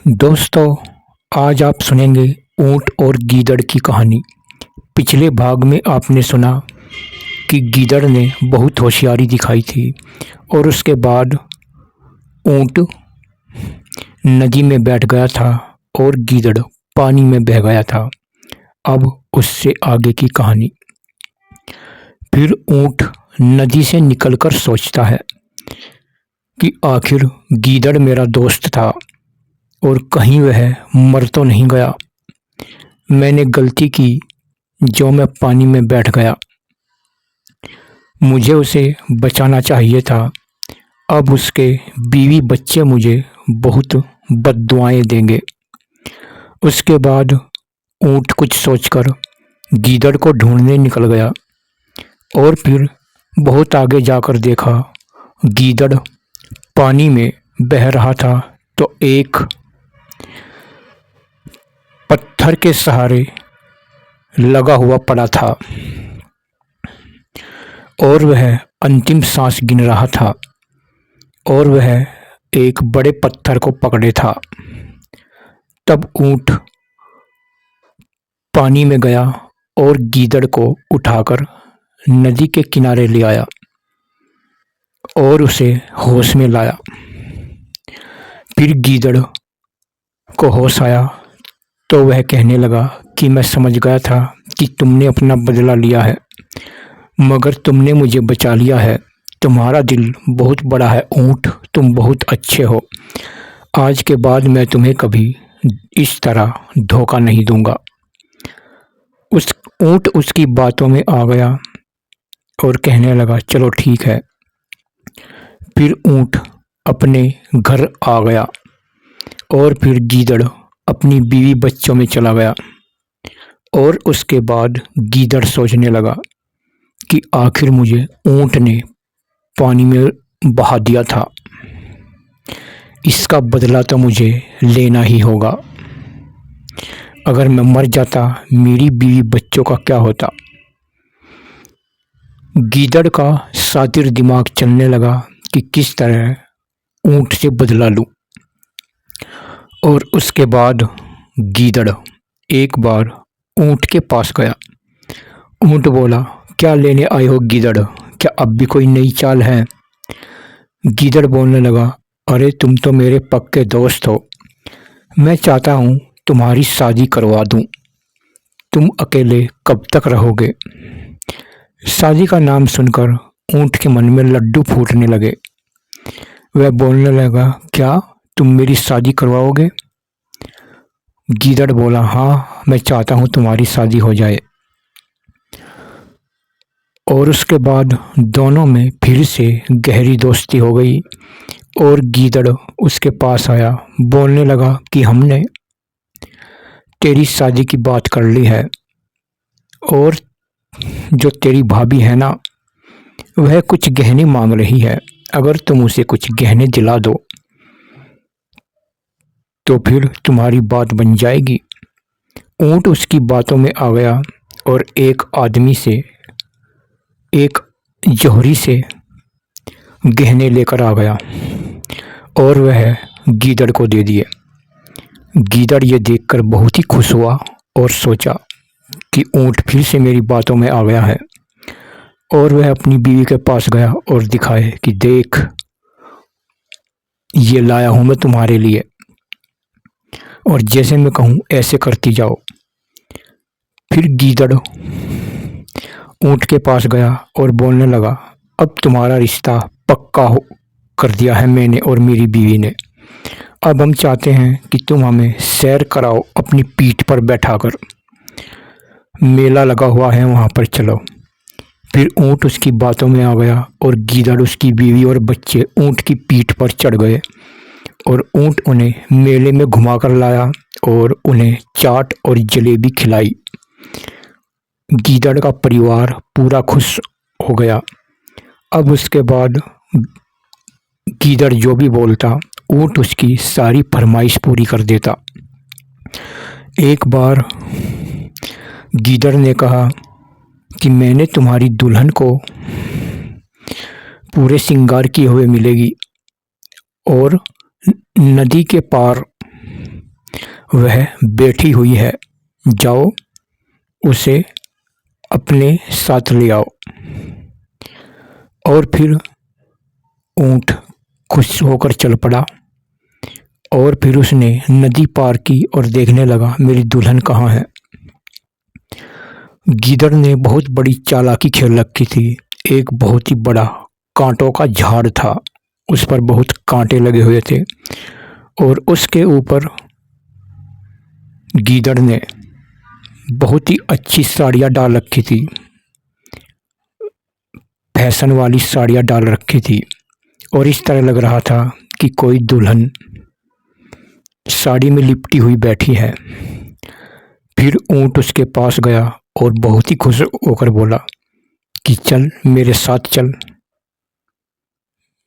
दोस्तों, आज आप सुनेंगे ऊंट और गीदड़ की कहानी। पिछले भाग में आपने सुना कि गीदड़ ने बहुत होशियारी दिखाई थी और उसके बाद ऊंट नदी में बैठ गया था और गीदड़ पानी में बह गया था। अब उससे आगे की कहानी। फिर ऊंट नदी से निकलकर सोचता है कि आखिर गीदड़ मेरा दोस्त था और कहीं वह मर तो नहीं गया। मैंने गलती की जो मैं पानी में बैठ गया। मुझे उसे बचाना चाहिए था। अब उसके बीवी बच्चे मुझे बहुत बद्दुआएं देंगे। उसके बाद ऊंट कुछ सोचकर गीदड़ को ढूंढने निकल गया और फिर बहुत आगे जाकर देखा गीदड़ पानी में बह रहा था तो एक पत्थर के सहारे लगा हुआ पड़ा था और वह अंतिम सांस गिन रहा था और वह एक बड़े पत्थर को पकड़े था। तब ऊंट पानी में गया और गीदड़ को उठाकर नदी के किनारे ले आया और उसे होश में लाया। फिर गीदड़ को होश आया तो वह कहने लगा कि मैं समझ गया था कि तुमने अपना बदला लिया है, मगर तुमने मुझे बचा लिया है। तुम्हारा दिल बहुत बड़ा है ऊंट, तुम बहुत अच्छे हो। आज के बाद मैं तुम्हें कभी इस तरह धोखा नहीं दूंगा। उस ऊंट उसकी बातों में आ गया और कहने लगा चलो ठीक है। फिर ऊंट अपने घर आ गया और फिर गीदड़ अपनी बीवी बच्चों में चला गया और उसके बाद गीदड़ सोचने लगा कि आखिर मुझे ऊंट ने पानी में बहा दिया था, इसका बदला तो मुझे लेना ही होगा। अगर मैं मर जाता मेरी बीवी बच्चों का क्या होता। गीदड़ का शातिर दिमाग चलने लगा कि किस तरह ऊंट से बदला लूं। और उसके बाद गीदड़ एक बार ऊंट के पास गया। ऊंट बोला, क्या लेने आए हो गीदड़, क्या अब भी कोई नई चाल है? गीदड़ बोलने लगा, अरे तुम तो मेरे पक्के दोस्त हो, मैं चाहता हूँ तुम्हारी शादी करवा दूँ। तुम अकेले कब तक रहोगे? शादी का नाम सुनकर ऊंट के मन में लड्डू फूटने लगे। वह बोलने लगा, क्या तुम मेरी शादी करवाओगे? गीदड़ बोला, हाँ मैं चाहता हूँ तुम्हारी शादी हो जाए। और उसके बाद दोनों में फिर से गहरी दोस्ती हो गई और गीदड़ उसके पास आया, बोलने लगा कि हमने तेरी शादी की बात कर ली है और जो तेरी भाभी है ना, वह कुछ गहने मांग रही है। अगर तुम उसे कुछ गहने दिला दो तो फिर तुम्हारी बात बन जाएगी। ऊंट उसकी बातों में आ गया और एक आदमी से, एक जौहरी से गहने लेकर आ गया और वह गीदड़ को दे दिए। गीदड़ ये देखकर बहुत ही खुश हुआ और सोचा कि ऊंट फिर से मेरी बातों में आ गया है। और वह अपनी बीवी के पास गया और दिखाए कि देख, ये लाया हूँ मैं तुम्हारे लिए, और जैसे मैं कहूँ ऐसे करती जाओ। फिर गीदड़ ऊंट के पास गया और बोलने लगा, अब तुम्हारा रिश्ता पक्का हो कर दिया है मैंने और मेरी बीवी ने। अब हम चाहते हैं कि तुम हमें सैर कराओ अपनी पीठ पर बैठाकर। मेला लगा हुआ है वहाँ पर चलो। फिर ऊंट उसकी बातों में आ गया और गीदड़, उसकी बीवी और बच्चे ऊंट की पीठ पर चढ़ गए और ऊंट उन्हें मेले में घुमाकर लाया और उन्हें चाट और जलेबी खिलाई। गीदड़ का परिवार पूरा खुश हो गया। अब उसके बाद गीदड़ जो भी बोलता ऊंट उसकी सारी फरमाइश पूरी कर देता। एक बार गीदड़ ने कहा कि मैंने तुम्हारी दुल्हन को पूरे श्रृंगार किए हुए मिलेगी और नदी के पार वह बैठी हुई है, जाओ उसे अपने साथ ले आओ। और फिर ऊँट खुश होकर चल पड़ा और फिर उसने नदी पार की और देखने लगा मेरी दुल्हन कहाँ है। गीदड़ ने बहुत बड़ी चालाकी खेल रखी थी। एक बहुत ही बड़ा कांटों का झाड़ था, उस पर बहुत कांटे लगे हुए थे और उसके ऊपर गीदड़ ने बहुत ही अच्छी साड़ियाँ डाल रखी थी, फैशन वाली साड़ियाँ डाल रखी थी और इस तरह लग रहा था कि कोई दुल्हन साड़ी में लिपटी हुई बैठी है। फिर ऊँट उसके पास गया और बहुत ही खुश होकर बोला कि चल मेरे साथ चल।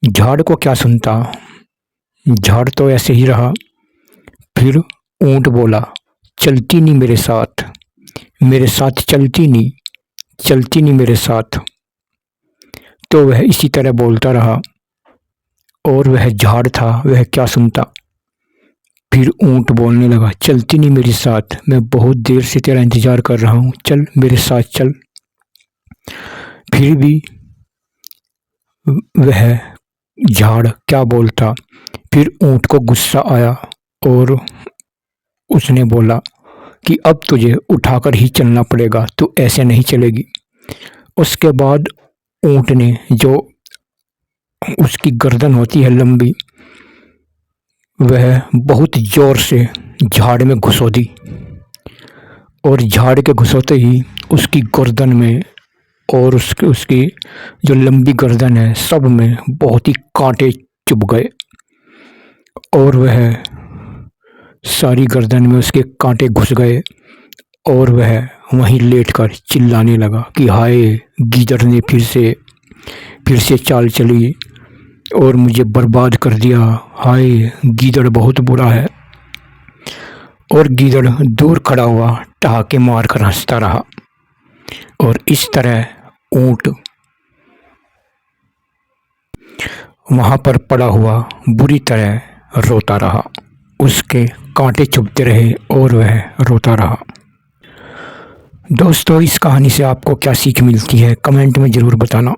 झाड़ को क्या सुनता, झाड़ तो ऐसे ही रहा। फिर ऊँट बोला चलती नहीं मेरे साथ, मेरे साथ चलती नहीं, चलती नहीं मेरे साथ। तो वह इसी तरह बोलता रहा और वह झाड़ था वह क्या सुनता। फिर ऊँट बोलने लगा चलती नहीं मेरे साथ, मैं बहुत देर से तेरा इंतज़ार कर रहा हूँ, चल मेरे साथ चल। फिर भी वह झाड़ क्या बोलता। फिर ऊँट को गुस्सा आया और उसने बोला कि अब तुझे उठाकर ही चलना पड़ेगा, तो ऐसे नहीं चलेगी। उसके बाद ऊँट ने जो उसकी गर्दन होती है लंबी, वह बहुत ज़ोर से झाड़ में घुसो दी और झाड़ के घुसोते ही उसकी गर्दन में और उसकी जो लंबी गर्दन है सब में बहुत ही कांटे चुभ गए और वह सारी गर्दन में उसके कांटे घुस गए और वह वहीं लेटकर चिल्लाने लगा कि हाय, गीदड़ ने फिर से चाल चली और मुझे बर्बाद कर दिया, हाय गीदड़ बहुत बुरा है। और गीदड़ दूर खड़ा हुआ ठहाके मारकर हंसता रहा और इस तरह ऊँट वहाँ पर पड़ा हुआ बुरी तरह रोता रहा। उसके कांटे चुभते रहे और वह रोता रहा। दोस्तों, इस कहानी से आपको क्या सीख मिलती है कमेंट में ज़रूर बताना।